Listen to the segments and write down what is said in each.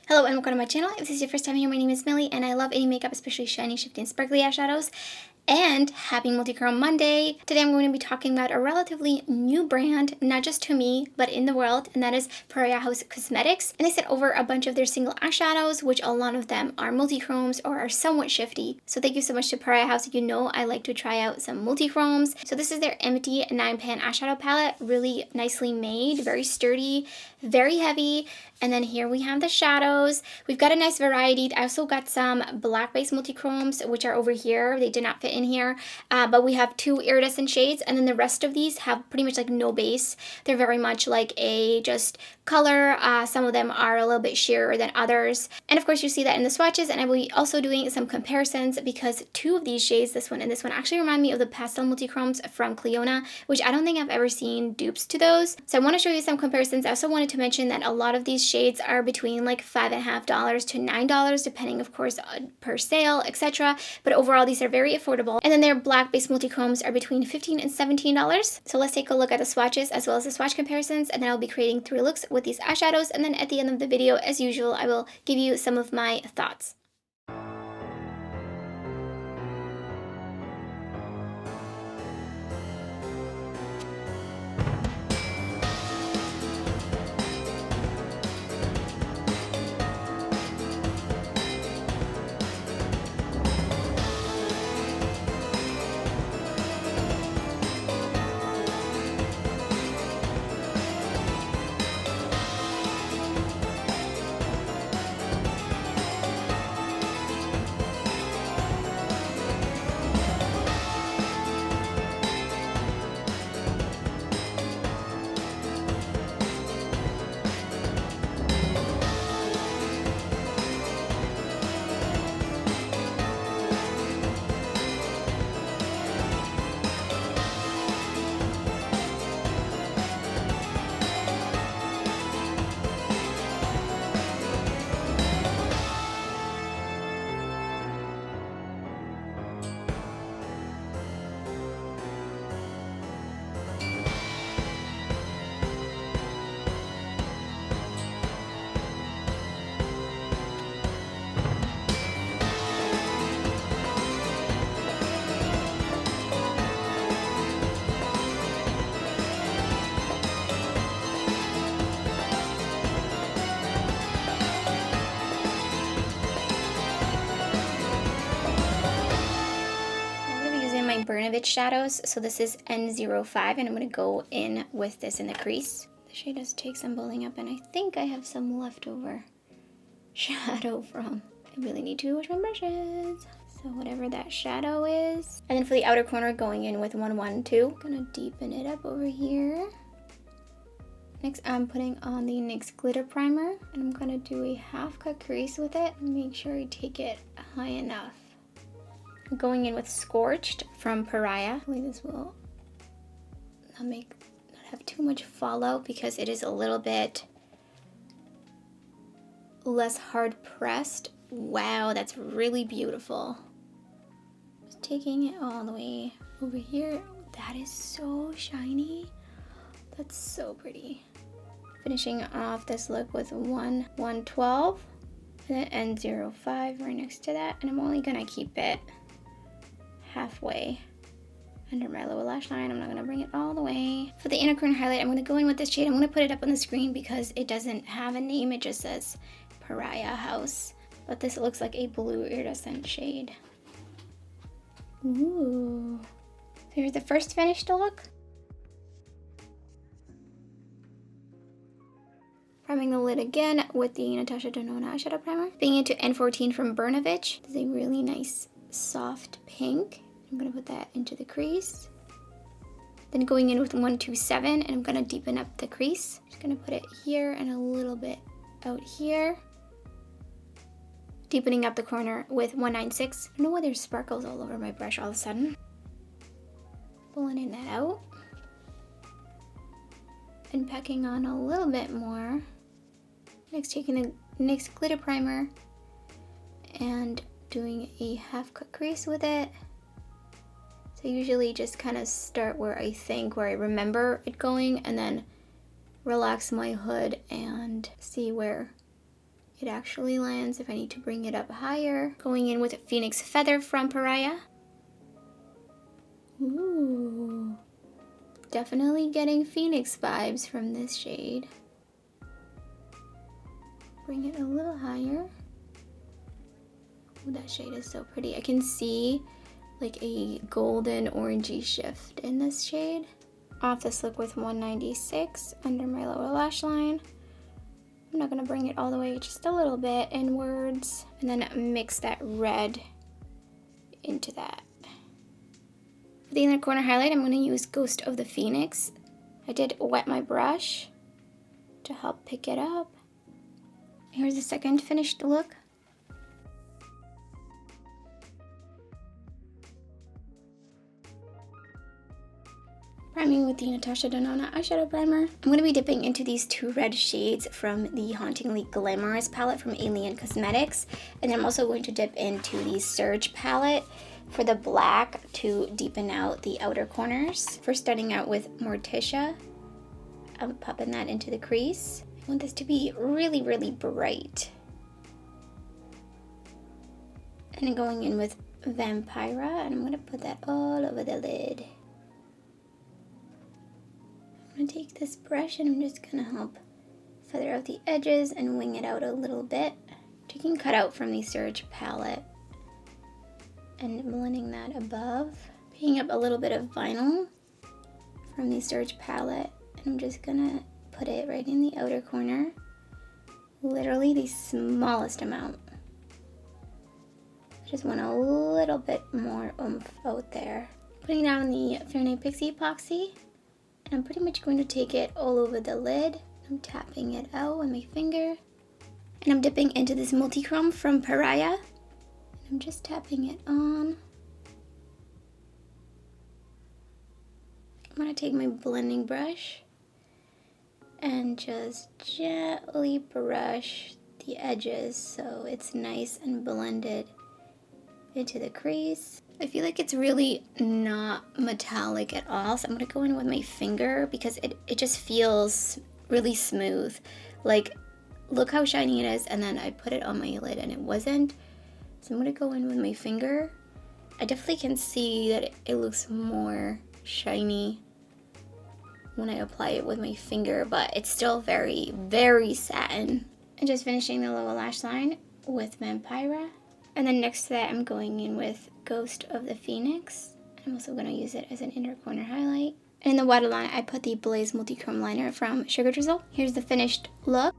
Hello and welcome to my channel. If this is your first time here, my name is Millie and I love any makeup, especially shiny, shifty, and sparkly eyeshadows. And happy Multichrome Monday! Today I'm going to be talking about a relatively new brand, not just to me, but in the world, and that is Pariah House Cosmetics. And they sent over a bunch of their single eyeshadows, which a lot of them are multichromes or are somewhat shifty. So thank you so much to Pariah House. You know I like to try out some multichromes. So this is their empty 9-pan eyeshadow palette, really nicely made, very sturdy, very heavy. And then here we have the shadows. We've got a nice variety. I also got some black-based multichromes, which are over here. They did not fit in here, but we have 2 iridescent shades, and then the rest of these have pretty much like no base. They're very much like a just color. Some of them are a little bit sheerer than others. And of course you see that in the swatches, and I will be also doing some comparisons because 2 of these shades, this one and this one, actually remind me of the pastel multichromes from Clionadh, which I don't think I've ever seen dupes to those. So I want to show you some comparisons. I also wanted to mention that a lot of these shades are between like $5.50 to $9, depending of course per sale, etc. But overall these are very affordable. And then their black-based multichromes are between $15 and $17. So let's take a look at the swatches as well as the swatch comparisons, and then I'll be creating 3 looks with these eyeshadows, and then at the end of the video, as usual, I will give you some of my thoughts. Gourmande shadows, so this is N05, and I'm going to go in with this in the crease. The shade does take some building up, and I think I have some leftover shadow from. I really need to wash my brushes. So whatever that shadow is. And then for the outer corner, going in with 112. Gonna deepen it up over here. Next, I'm putting on the NYX glitter primer, and I'm gonna do a half cut crease with it and make sure I take it high enough. Going in with Scorched from Pariah. Hopefully this will not have too much fallout because it is a little bit less hard pressed. Wow, that's really beautiful. Just taking it all the way over here. That is so shiny. That's so pretty. Finishing off this look with 112 and then N05 right next to that, and I'm only gonna keep it halfway under my lower lash line. I'm not going to bring it all the way. For the inner corner highlight, I'm going to go in with this shade. I'm going to put it up on the screen because it doesn't have a name. It just says Pariah House. But this looks like a blue iridescent shade. Ooh. So here's the first finished look. Priming the lid again with the Natasha Denona eyeshadow primer. Being into N14 from Gourmande. This is a really nice soft pink. I'm going to put that into the crease. Then going in with 127, and I'm going to deepen up the crease. Just going to put it here and a little bit out here. Deepening up the corner with 196. I don't know why there's sparkles all over my brush all of a sudden. Blending that out. And packing on a little bit more. Next, taking the NYX glitter primer and doing a half cut crease with it. So I usually just kind of start where I remember it going, and then relax my hood and see where it actually lands if I need to bring it up higher. Going in with Phoenix Feather from Pariah. Ooh, definitely getting Phoenix vibes from this shade. Bring it a little higher. Ooh, that shade is so pretty. I can see like a golden orangey shift in this shade. Off this look with 196 under my lower lash line. I'm not gonna bring it all the way, just a little bit inwards, and then mix that red into that. For the inner corner highlight, I'm gonna use Ghost of the Phoenix. I did wet my brush to help pick it up. Here's the second finished look. Priming with the Natasha Denona eyeshadow primer. I'm going to be dipping into these two red shades from the Hauntingly Glamorous palette from Alien Cosmetics. And then I'm also going to dip into the Surge palette for the black to deepen out the outer corners. First starting out with Morticia. I'm popping that into the crease. I want this to be really, really bright. And then going in with Vampira, and I'm going to put that all over the lid. I'm going to take this brush and I'm just going to help feather out the edges and wing it out a little bit. Taking cut out from the Surge palette and blending that above. Picking up a little bit of vinyl from the Surge palette, and I'm just going to put it right in the outer corner. Literally the smallest amount. I just want a little bit more oomph out there. Putting down the Fair Pixie Epoxy. And I'm pretty much going to take it all over the lid. I'm tapping it out with my finger. And I'm dipping into this Multichrome from Pariah. And I'm just tapping it on. I'm going to take my blending brush and just gently brush the edges so it's nice and blended into the crease. I feel like it's really not metallic at all, so I'm gonna go in with my finger because it just feels really smooth. Like, look how shiny it is, and then I put it on my lid and it wasn't. So I'm gonna go in with my finger. I definitely can see that it looks more shiny when I apply it with my finger, but it's still very, very satin. And just finishing the lower lash line with Vampira. And then next to that, I'm going in with Ghost of the Phoenix. I'm also going to use it as an inner corner highlight. And in the waterline, I put the Blaze Multichrome Liner from Sugar Drizzle. Here's the finished look.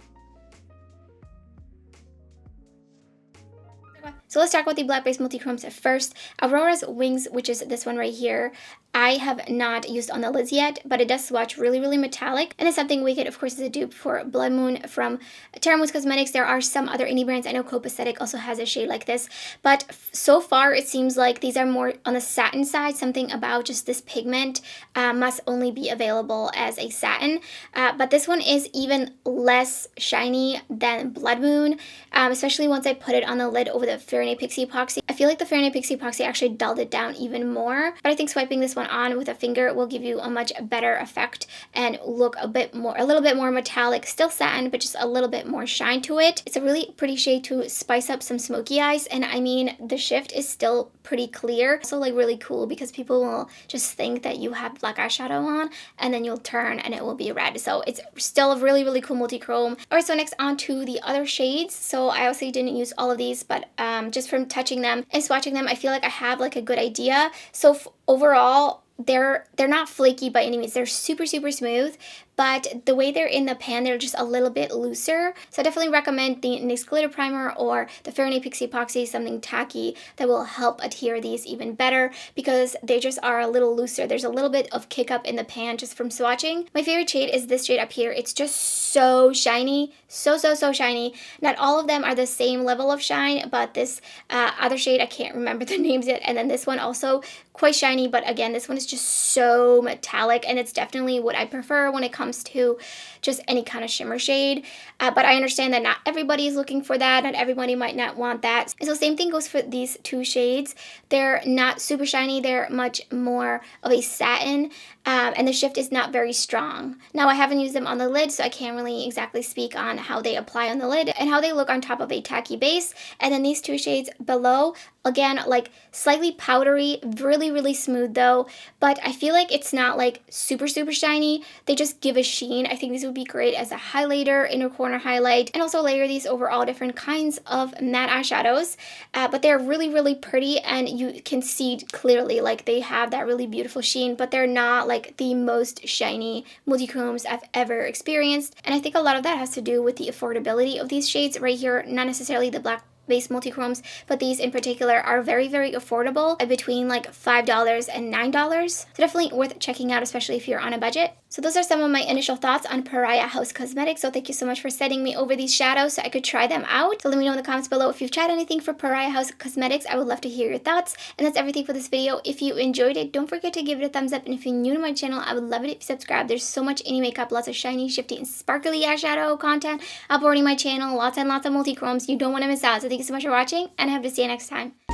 So let's talk about the black base multichromes first. Aurora's Wings, which is this one right here, I have not used on the lids yet, but it does swatch really, really metallic. And it's something Wicked, of course, is a dupe for Blood Moon from Terra Cosmetics. There are some other indie brands. I know Copacetic also has a shade like this, but so far it seems like these are more on the satin side. Something about just this pigment must only be available as a satin. But this one is even less shiny than Blood Moon, especially once I put it on the lid over the Fair Pixie Epoxy. I feel like the Fair Pixie Epoxy actually dulled it down even more, but I think swiping this one on with a finger will give you a much better effect and look a little bit more metallic, still satin, but just a little bit more shine to it. It's a really pretty shade to spice up some smoky eyes, and I mean, the shift is still pretty clear. So like really cool because people will just think that you have black eyeshadow on and then you'll turn and it will be red. So it's still a really, really cool multi-chrome. Alright, so next on to the other shades. So I also didn't use all of these, but just from touching them and swatching them, I feel like I have like a good idea. So overall, they're not flaky by any means. They're super, super smooth, but the way they're in the pan, they're just a little bit looser. So I definitely recommend the NYX Glitter Primer or the Fair Pixie Epoxy, something tacky that will help adhere these even better because they just are a little looser. There's a little bit of kick up in the pan just from swatching. My favorite shade is this shade up here. It's just so shiny, so shiny. Not all of them are the same level of shine, but this other shade, I can't remember the names yet, and then this one also quite shiny, but again, this one is just so metallic, and it's definitely what I prefer when it comes comes to just any kind of shimmer shade. But I understand that not everybody is looking for that. Not everybody might not want that. So same thing goes for these two shades. They're not super shiny. They're much more of a satin. And the shift is not very strong. Now I haven't used them on the lid, so I can't really exactly speak on how they apply on the lid and how they look on top of a tacky base. And then these two shades below, again, like slightly powdery, really, really smooth though, but I feel like it's not like super, super shiny. They just give a sheen. I think these would be great as a highlighter, inner corner highlight, and also layer these over all different kinds of matte eyeshadows. But they're really, really pretty, and you can see clearly like they have that really beautiful sheen, but they're not like the most shiny multichromes I've ever experienced. And I think a lot of that has to do with the affordability of these shades right here, not necessarily the black base multichromes, but these in particular are very, very affordable, between like $5 and $9. So definitely worth checking out, especially if you're on a budget. So those are some of my initial thoughts on Pariah House Cosmetics. So thank you so much for sending me over these shadows so I could try them out. So let me know in the comments below if you've tried anything for Pariah House Cosmetics. I would love to hear your thoughts. And that's everything for this video. If you enjoyed it, don't forget to give it a thumbs up. And if you're new to my channel, I would love it if you subscribe. There's so much indie makeup, lots of shiny, shifty, and sparkly eyeshadow content uploading my channel, lots and lots of multi-chromes. You don't want to miss out. So thank you so much for watching, and I hope to see you next time.